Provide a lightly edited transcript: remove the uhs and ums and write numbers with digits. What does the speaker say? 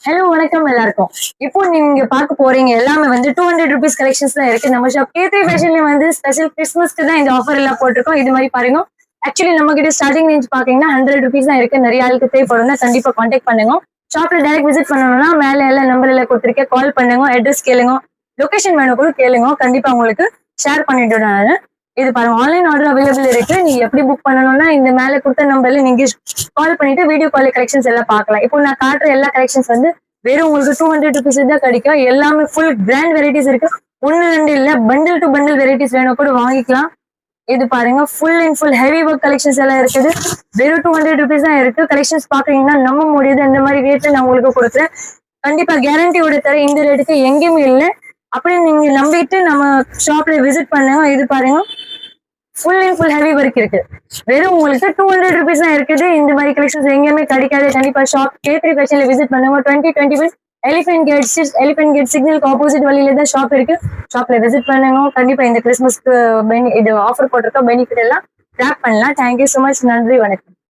Hello வணக்கம் எல்லாருக்கும். இப்போ நீங்க பார்க்க போறீங்க எல்லாமே வந்து 200 ருபீஸ் கலெக்ஷன்ஸ் தான் இருக்கு நம்ம ஷாப். K3 ஃபேஷன்ல வந்து ஸ்பெஷல் கிறிஸ்மஸ்க்கு தான் இந்த ஆஃபர் எல்லாம் போட்டிருக்கோம். இது மாதிரி பாருங்க. ஆக்சுவலி நம்ம கிட்ட ஸ்டார்டிங் ரேஞ்ச் பாத்தீங்கன்னா 100 ருபீஸ் தான் இருக்கு. நிறைய ஆளுக்கு தேவைப்படும்னா கண்டிப்பா கான்டாக்ட் பண்ணுங்க. ஷாப்ல டைரக்ட் விசிட் பண்ணணும்னா மேல எல்லாம் நம்பர் எல்லாம் கொடுத்துருக்கேன். கால் பண்ணுங்க, அட்ரஸ் கேளுங்க, லொகேஷன் வேணும் கூட கேளுங்க. கண்டிப்பா உங்களுக்கு ஷேர் பண்ணிட்டு நான் இது பாருங்க, ஆன்லைன் ஆர்டர் அவைலபிள் இருக்கு. நீங்க எப்படி புக் பண்ணணும்னா இந்த மேல கொடுத்த நம்பர்ல நீங்க கால் பண்ணிட்டு வீடியோ கால் கலெக்ஷன்ஸ் எல்லாம் பார்க்கலாம். இப்போ நான் காட்டுற எல்லா கலெக்ஷன்ஸ் வந்து வெறும் உங்களுக்கு 200 ருபீஸ் தான் கிடைக்கும். எல்லாமே ஃபுல் கிராண்ட் வெரைட்டிஸ் இருக்கு. ஒன்னு ரெண்டு இல்ல, பண்டில் டு பண்டில் வெரைட்டிஸ் வேணும் கூட வாங்கிக்கலாம். இது பாருங்க, full and full heavy work collections எல்லாம் இருக்குது. வெறும் 200 ருபீஸ் தான் இருக்கு. கலெக்ஷன்ஸ் பாக்குறீங்கன்னா நம்ப முடியுது. இந்த மாதிரி ரேட்ல நான் உங்களுக்கு கொடுக்குறேன். கண்டிப்பா கேரண்டியோட தர இந்த ரேட்டுக்கு எங்கேயுமே இல்லை. அப்படி நீங்க நம்பிட்டு நம்ம ஷாப்ல விசிட் பண்ணுங்க. இது பாருங்க, full and full heavy work இருக்கு. வெறும் உங்களுக்கு 200 ருபீஸ் தான் இருக்குது. இந்த மாதிரி கலெக்ஷன்ஸ் எங்கேயுமே கிடைக்காது. கண்டிப்பா ஷாப் K3 ஃபேஷன்ல விசிட் பண்ணுங்க. 2020 எலிஃபென்ட் கேட் சிக்னலுக்கு ஆப்போசிட் வழியில தான் ஷாப் இருக்கு. ஷாப்ல விசிட் பண்ணுங்க. கண்டிப்பா இந்த கிறிஸ்மஸ்க்கு இது ஆஃபர் போட்டிருக்க பெனிஃபிட் எல்லாம் கிராப் பண்ணலாம். Thank you so much. நன்றி, வணக்கம்.